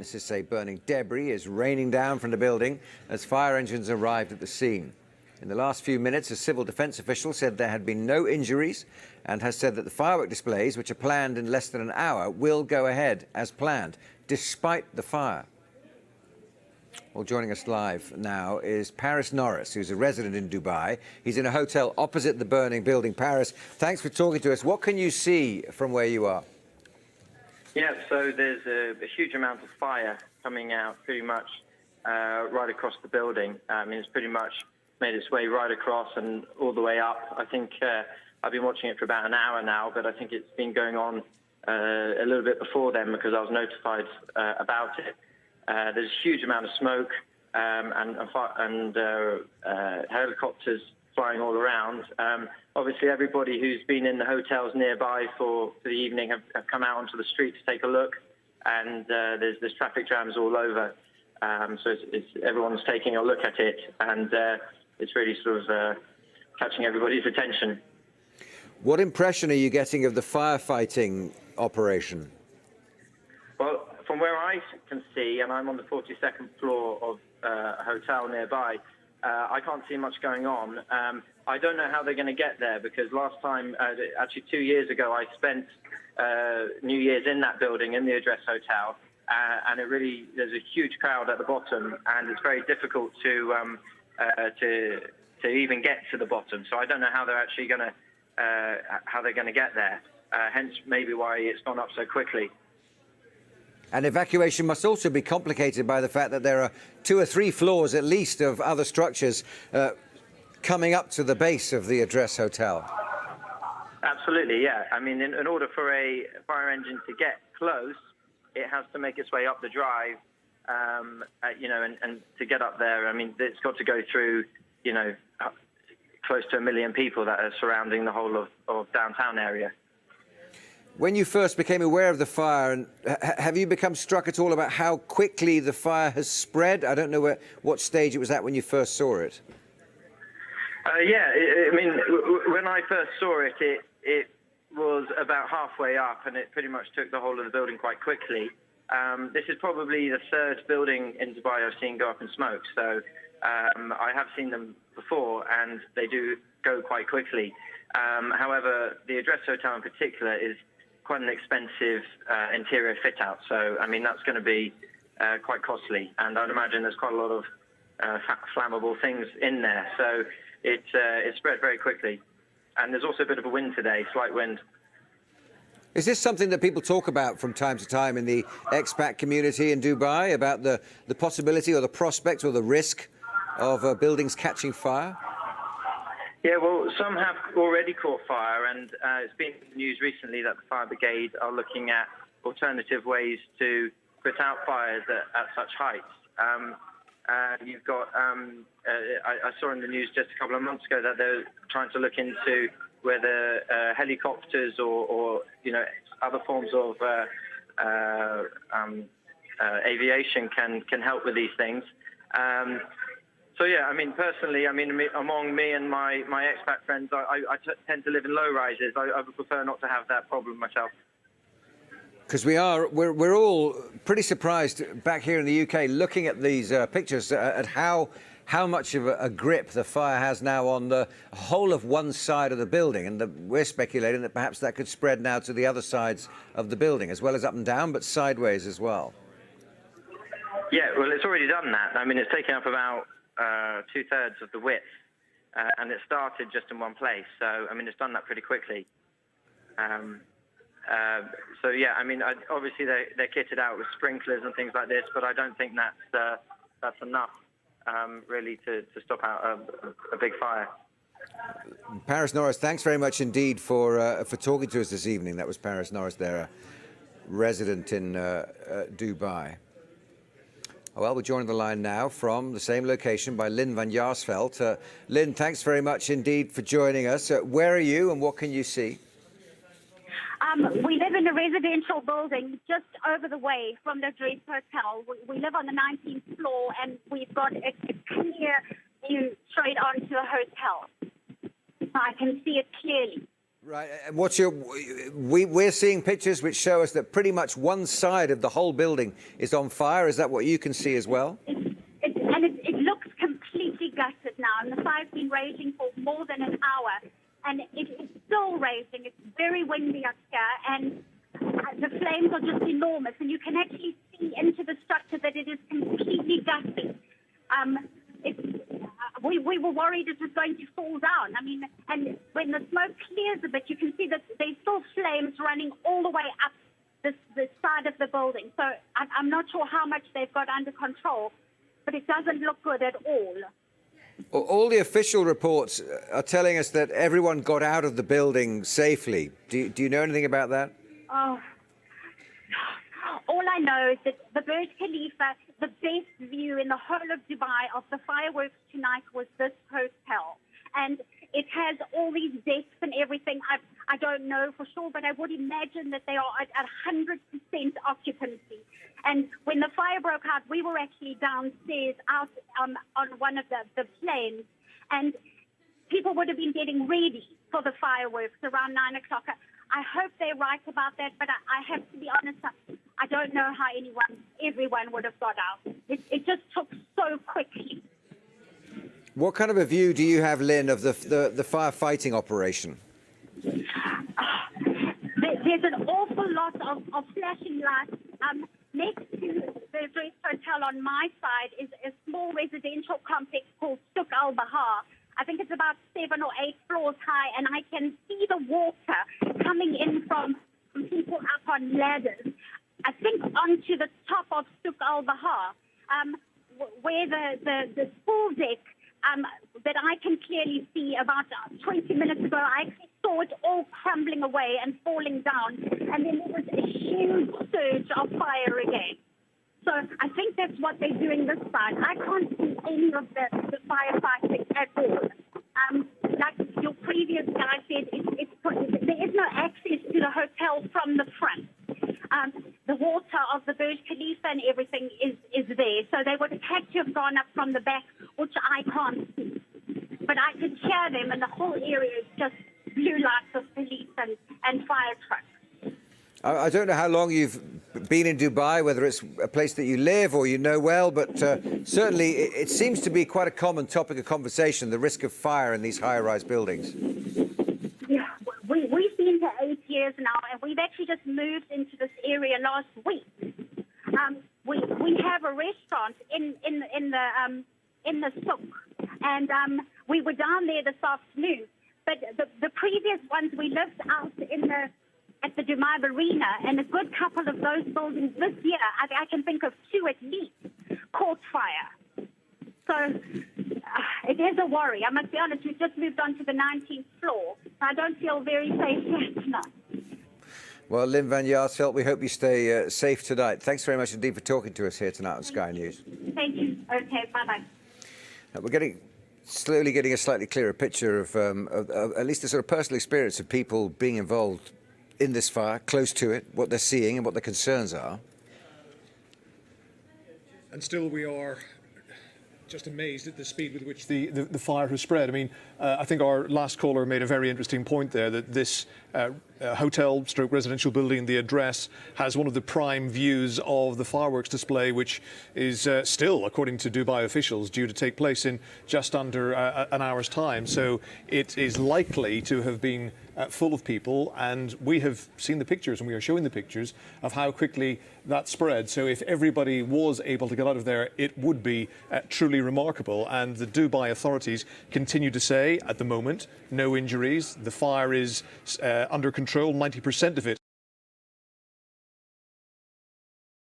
Witnesses say burning debris is raining down from the building as fire engines arrived at the scene. In the last few minutes, a civil defence official said there had been no injuries and has said that the firework displays, which are planned in less than an hour, will go ahead as planned, despite the fire. Well, joining us live now is Paris Norris, who's a resident in Dubai. He's in a hotel opposite the burning building. Paris, thanks for talking to us. What can you see from where you are? Yeah, so there's a huge amount of fire coming out pretty much right across the building. I mean, it's pretty much made its way right across and all the way up. I think I've been watching it for about an hour now, but I think it's been going on a little bit before then because I was notified about it. There's a huge amount of smoke and helicopters flying all around. Obviously, everybody who's been in the hotels nearby for the evening have come out onto the street to take a look, and there's traffic jams all over. So everyone's taking a look at it, and it's really sort of catching everybody's attention. What impression are you getting of the firefighting operation? Well, from where I can see, and I'm on the 42nd floor of a hotel nearby, I can't see much going on. I don't know how they're going to get there because last time, actually 2 years ago, I spent New Year's in that building, in the Address Hotel, and there's a huge crowd at the bottom, and it's very difficult to even get to the bottom. So I don't know how they're actually going to get there. Hence, maybe why it's gone up so quickly. And evacuation must also be complicated by the fact that there are 2 or 3 floors at least of other structures coming up to the base of the Address Hotel. Absolutely, yeah. I mean, in order for a fire engine to get close, it has to make its way up the drive, and to get up there, I mean, it's got to go through, close to 1 million people that are surrounding the whole of downtown area. When you first became aware of the fire, and have you become struck at all about how quickly the fire has spread? I don't know what stage it was at when you first saw it. I mean, when I first saw it, it was about halfway up, and it pretty much took the whole of the building quite quickly. This is probably the 3rd building in Dubai I've seen go up in smoke, so I have seen them before, and they do go quite quickly. However, the Address Hotel in particular is quite an expensive interior fit-out, so I mean that's going to be quite costly, and I'd imagine there's quite a lot of flammable things in there, so it spread very quickly. And there's also a bit of a wind today, slight wind. Is this something that people talk about from time to time in the expat community in Dubai, about the possibility or the prospect or the risk of buildings catching fire? Yeah, well, some have already caught fire, and it's been in the news recently that the fire brigade are looking at alternative ways to put out fires at such heights. You've got, I saw in the news just a couple of months ago that they're trying to look into whether helicopters or other forms of aviation can help with these things. So yeah, I mean, personally, among me and my expat friends, I tend to live in low rises. I would prefer not to have that problem myself. Because we're all pretty surprised back here in the UK looking at these pictures at how much of a grip the fire has now on the whole of one side of the building, and we're speculating that perhaps that could spread now to the other sides of the building, as well as up and down, but sideways as well. Yeah, well, it's already done that. I mean, it's taken up about 2/3 of the width, and it started just in one place. So, I mean, it's done that pretty quickly. So yeah, I mean, obviously they're kitted out with sprinklers and things like this, but I don't think that's enough really to stop out a big fire. Paris Norris, thanks very much indeed for talking to us this evening. That was Paris Norris, there, a resident in Dubai. Well, we're joined on the line now from the same location by Lynn van Jaarsveld. Lynn, thanks very much indeed for joining us. Where are you and what can you see? We live in a residential building just over the way from the Address Hotel. We live on the 19th floor, and we've got a clear view straight onto the hotel. I can see it clearly. Right. And we're seeing pictures which show us that pretty much one side of the whole building is on fire. Is that what you can see as well? It looks completely gutted now, and the fire's been raging for more than an hour, and it's still raging. It's very windy up here, and the flames are just enormous, and you can actually see into the structure that it is completely gutted. We were worried it was going to fall down. I mean, and when the smoke clears a bit, you can see that there's still flames running all the way up the side of the building. So I'm not sure how much they've got under control, but it doesn't look good at all. All the official reports are telling us that everyone got out of the building safely. Do you know anything about that? Oh, all I know is that the Burj Khalifa, the best view in the whole of Dubai of the fireworks tonight was this hotel. And it has all these decks and everything. I don't know for sure, but I would imagine that they are at 100% occupancy. And when the fire broke out, we were actually downstairs out on one of the planes, and people would have been getting ready for the fireworks around 9 o'clock. I hope they're right about that, but I have to be honest, I don't know how everyone would have got out. It just took so quickly. What kind of a view do you have, Lynn, of the firefighting operation? There's an awful lot of flashing lights. Next to the Dress Hotel on my side is a small residential complex called Souk Al Bahar. I think it's about 7 or 8 floors high, and I can see the water coming in from people up on ladders. I think onto the top of Souk Al Bahar, where the pool deck that I can clearly see about 20 minutes ago, I actually saw it all crumbling away and falling down, and then there was a huge surge of fire again. So I think that's what they're doing this side. I can't see any of the firefighting at all. Like your previous guy said, there is no access to the hotel from the front. The water of the Burj Khalifa and everything is there. So they would have had to have gone up from the back, which I can't see. But I could hear them, and the whole area is just blue lights of police and fire trucks. I don't know how long you've been in Dubai, whether it's a place that you live or you know well, but certainly it seems to be quite a common topic of conversation, the risk of fire in these high-rise buildings. Yeah, we've been here 8 years now, and we've actually just moved into this area last week. We have a restaurant in the souk, and we were down there this afternoon. But the previous ones, we lived out at the Dubai Arena, and a good couple of those buildings this year, I can think of 2 at least, caught fire. So it is a worry. I must be honest, we've just moved on to the 19th floor. I don't feel very safe here tonight. Well, Lynn van Jaarsveld, we hope you stay safe tonight. Thanks very much indeed for talking to us here tonight on Sky News. Thank you. Okay, bye-bye. We're slowly getting a slightly clearer picture of at least the sort of personal experience of people being involved in this fire, close to it, what they're seeing and what the concerns are. And still we are just amazed at the speed with which the fire has spread. I mean, I think our last caller made a very interesting point there, that this hotel stroke residential building, the address, has one of the prime views of the fireworks display, which is still, according to Dubai officials, due to take place in just under an hour's time. So it is likely to have been full of people, and we have seen the pictures, and we are showing the pictures of how quickly that spread. So if everybody was able to get out of there, it would be truly remarkable. And the Dubai authorities continue to say, at the moment, no injuries. The fire is under control, 90% of it